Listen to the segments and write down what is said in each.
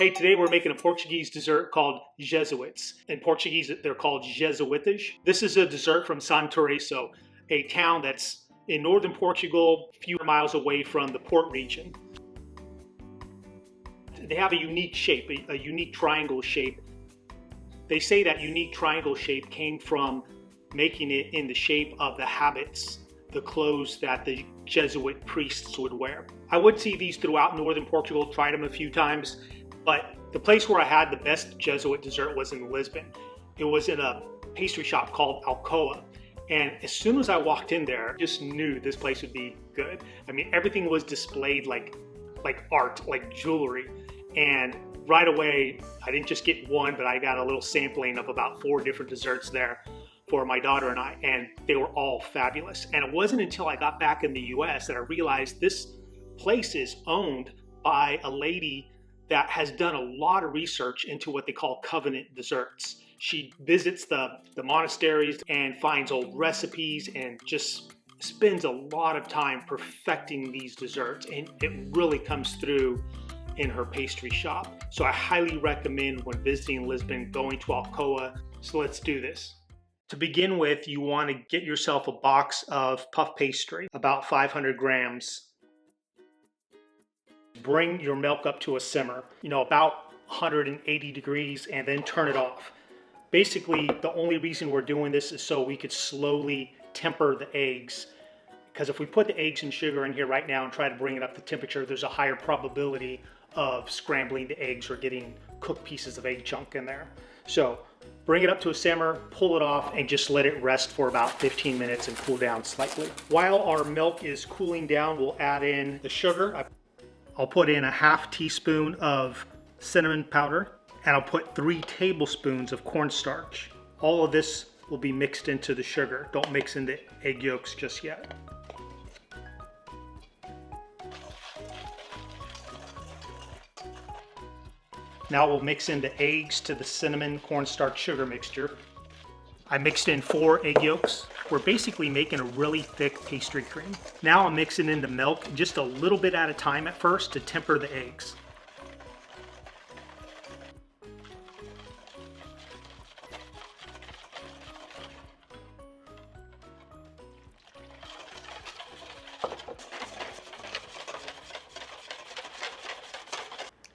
Hey, today we're making a Portuguese dessert called Jesuitas. In Portuguese, they're called Jesuitas. This is a dessert from Santo Tirso, a town that's in northern Portugal, a few miles away from the port region. They have a unique shape, a unique triangle shape. They say that unique triangle shape came from making it in the shape of the habits, the clothes that the Jesuit priests would wear. I would see these throughout northern Portugal, tried them a few times. But the place where I had the best Jesuit dessert was in Lisbon. It was in a pastry shop called Alcoa. And as soon as I walked in there, I just knew this place would be good. I mean, everything was displayed like art, like jewelry. And right away, I didn't just get one, but I got a little sampling of about 4 different desserts there for my daughter and I, and they were all fabulous. And it wasn't until I got back in the US that I realized this place is owned by a lady that has done a lot of research into what they call covenant desserts. She visits the monasteries and finds old recipes and just spends a lot of time perfecting these desserts, and it really comes through in her pastry shop. So I highly recommend when visiting Lisbon going to Alcoa. So let's do this. To begin with, you want to get yourself a box of puff pastry, about 500 grams. Bring your milk up to a simmer, about 180 degrees, and then turn it off. Basically, the only reason we're doing this is so we could slowly temper the eggs. Because if we put the eggs and sugar in here right now and try to bring it up to temperature, there's a higher probability of scrambling the eggs or getting cooked pieces of egg chunk in there. So bring it up to a simmer, pull it off, and just let it rest for about 15 minutes and cool down slightly. While our milk is cooling down, we'll add in the sugar. I'll put in a ½ teaspoon of cinnamon powder, and I'll put 3 tablespoons of cornstarch. All of this will be mixed into the sugar. Don't mix in the egg yolks just yet. Now we'll mix in the eggs to the cinnamon cornstarch sugar mixture. I mixed in 4 egg yolks. We're basically making a really thick pastry cream. Now I'm mixing in the milk just a little bit at a time at first to temper the eggs.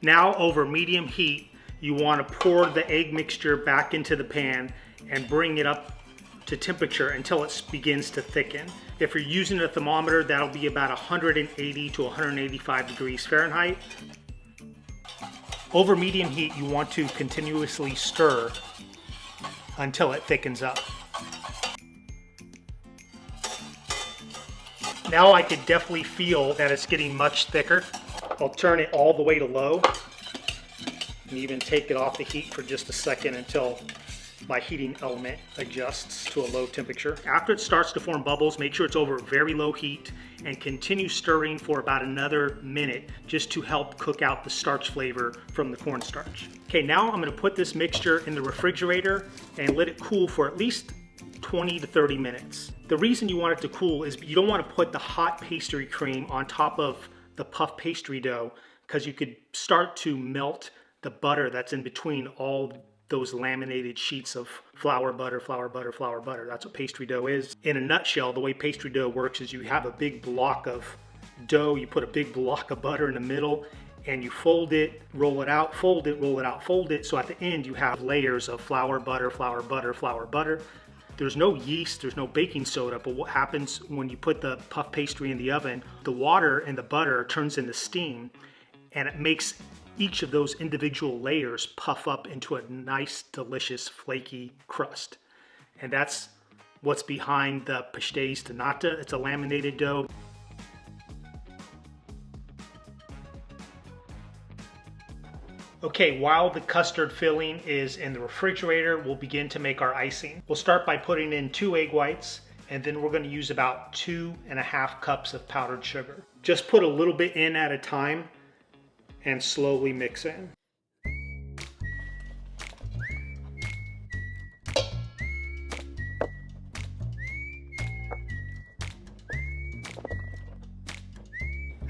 Now over medium heat, you want to pour the egg mixture back into the pan and bring it up to temperature until it begins to thicken. If you're using a thermometer, that'll be about 180 to 185 degrees Fahrenheit. Over medium heat, you want to continuously stir until it thickens up. Now I could definitely feel that it's getting much thicker. I'll turn it all the way to low and even take it off the heat for just a second until my heating element adjusts to a low temperature. After it starts to form bubbles, make sure it's over very low heat and continue stirring for about another minute just to help cook out the starch flavor from the cornstarch. Okay, now I'm going to put this mixture in the refrigerator and let it cool for at least 20 to 30 minutes. The reason you want it to cool is you don't want to put the hot pastry cream on top of the puff pastry dough, because you could start to melt the butter that's in between all those laminated sheets of flour, butter, flour, butter, flour, butter. That's what pastry dough is. In a nutshell, the way pastry dough works is you have a big block of dough, you put a big block of butter in the middle, and you fold it, roll it out, fold it, roll it out, fold it. So at the end, you have layers of flour, butter, flour, butter, flour, butter. There's no yeast, there's no baking soda, but what happens when you put the puff pastry in the oven, the water and the butter turns into steam, and it makes each of those individual layers puff up into a nice, delicious, flaky crust. And that's what's behind the pastéis de nata. It's a laminated dough. Okay, while the custard filling is in the refrigerator, we'll begin to make our icing. We'll start by putting in 2 egg whites, and then we're going to use about 2½ cups of powdered sugar. Just put a little bit in at a time and slowly mix in.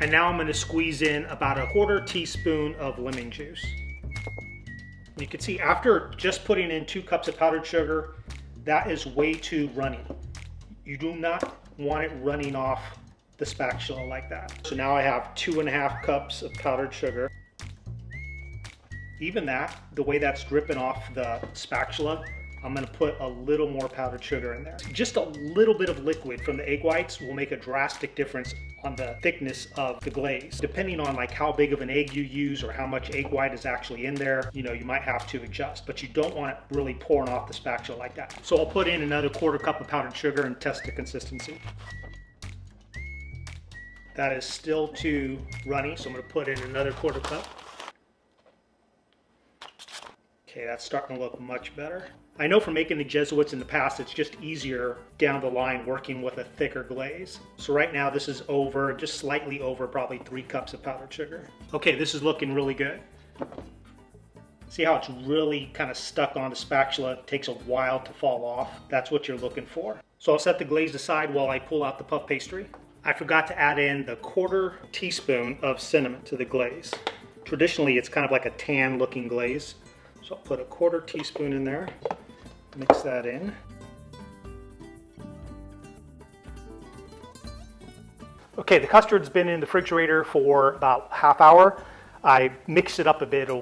And now I'm going to squeeze in about 1/4 teaspoon of lemon juice. You can see after just putting in 2 cups of powdered sugar, that is way too runny. You do not want it running off the spatula like that. So now I have 2.5 cups of powdered sugar. Even that, the way that's dripping off the spatula, I'm gonna put a little more powdered sugar in there. Just a little bit of liquid from the egg whites will make a drastic difference on the thickness of the glaze. Depending on like how big of an egg you use or how much egg white is actually in there, you know, you might have to adjust, but you don't want it really pouring off the spatula like that. So I'll put in another 1/4 cup of powdered sugar and test the consistency. That is still too runny, so I'm gonna put in another 1/4 cup. Okay, that's starting to look much better. I know from making the Jesuits in the past, it's just easier down the line working with a thicker glaze. So right now this is over, just slightly over probably 3 cups of powdered sugar. Okay, this is looking really good. See how it's really kind of stuck on the spatula? It takes a while to fall off. That's what you're looking for. So I'll set the glaze aside while I pull out the puff pastry. I forgot to add in the 1/4 teaspoon of cinnamon to the glaze. Traditionally, it's kind of like a tan looking glaze. So I'll put a 1/4 teaspoon in there, mix that in. Okay, the custard's been in the refrigerator for about ½ hour. I mixed it up a bit, it'll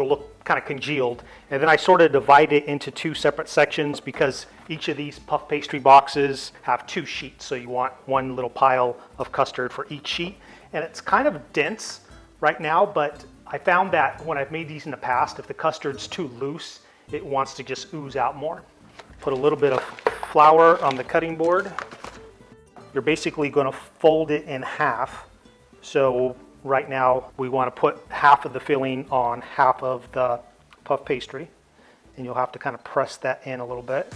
look kind of congealed. And then I sort of divide it into 2 separate sections because each of these puff pastry boxes have 2 sheets. So you want one little pile of custard for each sheet. And it's kind of dense right now, but I found that when I've made these in the past, if the custard's too loose, it wants to just ooze out more. Put a little bit of flour on the cutting board. You're basically going to fold it in half. So right now we want to put half of the filling on half of the puff pastry, and you'll have to kind of press that in a little bit.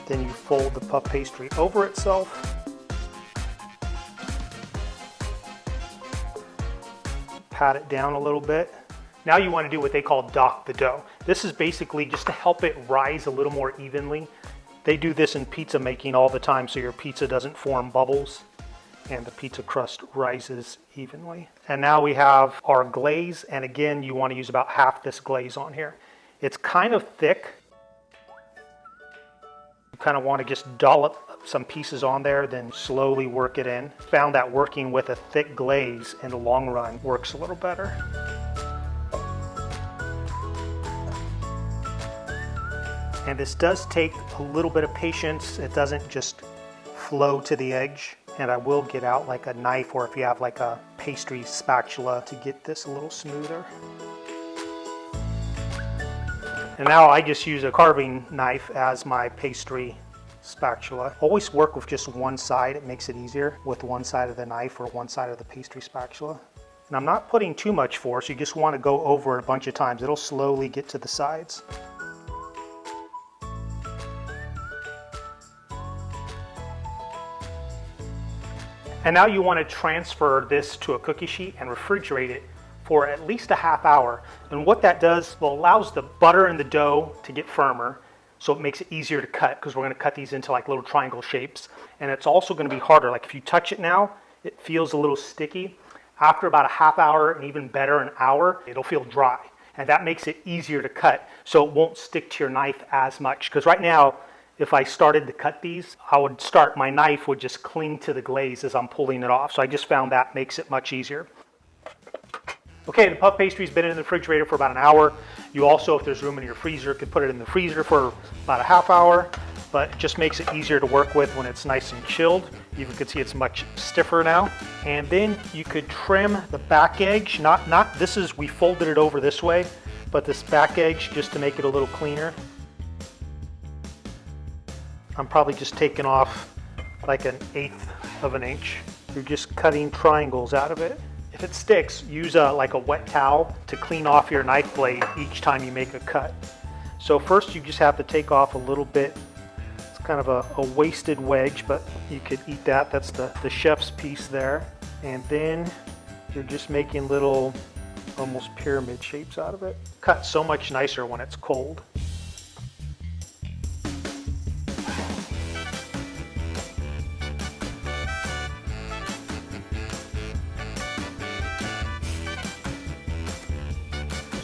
Then you fold the puff pastry over itself. Pat it down a little bit. Now you want to do what they call dock the dough. This is basically just to help it rise a little more evenly. They do this in pizza making all the time so your pizza doesn't form bubbles and the pizza crust rises evenly. And now we have our glaze, and again you want to use about half this glaze on here. It's kind of thick. Kind of want to just dollop some pieces on there, then slowly work it in. Found that working with a thick glaze in the long run works a little better. And this does take a little bit of patience. It doesn't just flow to the edge. And I will get out like a knife, or if you have like a pastry spatula, to get this a little smoother. And now I just use a carving knife as my pastry spatula. Always work with just one side. It makes it easier with one side of the knife or one side of the pastry spatula. And I'm not putting too much force. You just want to go over it a bunch of times. It'll slowly get to the sides. And now you want to transfer this to a cookie sheet and refrigerate it for at least a ½ hour. And what that does, well, allows the butter in the dough to get firmer, so it makes it easier to cut, because we're going to cut these into like little triangle shapes. And it's also going to be harder. Like if you touch it now, it feels a little sticky. After about a ½ hour, and even better, an hour, it'll feel dry. And that makes it easier to cut, so it won't stick to your knife as much. Because right now, if I started to cut these, my knife would just cling to the glaze as I'm pulling it off. So I just found that makes it much easier. Okay, the puff pastry's been in the refrigerator for about an hour. You also, if there's room in your freezer, could put it in the freezer for about a ½ hour, but it just makes it easier to work with when it's nice and chilled. You can see it's much stiffer now. And then you could trim the back edge, we folded it over this way, but this back edge just to make it a little cleaner. I'm probably just taking off like 1/8 of an inch. You're just cutting triangles out of it. If it sticks, use like a wet towel to clean off your knife blade each time you make a cut. So first you just have to take off a little bit. It's kind of a wasted wedge, but you could eat that. That's the chef's piece there. And then you're just making little almost pyramid shapes out of it. Cut so much nicer when it's cold.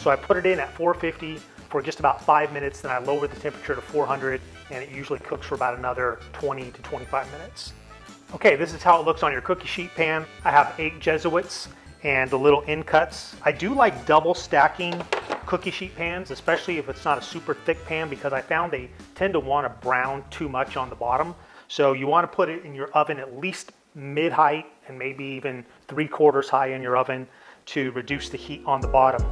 So I put it in at 450 for just about 5 minutes, then I lowered the temperature to 400, and it usually cooks for about another 20 to 25 minutes. Okay, this is how it looks on your cookie sheet pan. I have 8 Jesuits and the little end cuts. I do like double stacking cookie sheet pans, especially if it's not a super thick pan, because I found they tend to want to brown too much on the bottom. So you want to put it in your oven at least mid-height and maybe even 3/4 high in your oven to reduce the heat on the bottom.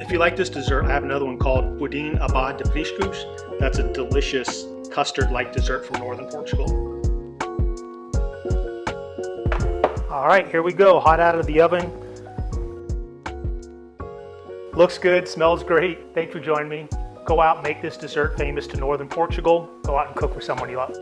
If you like this dessert, I have another one called Pudim à de Priscos. That's a delicious custard-like dessert from northern Portugal. All right, here we go, hot out of the oven. Looks good, smells great. Thanks for joining me. Go out and make this dessert famous to northern Portugal. Go out and cook with someone you love.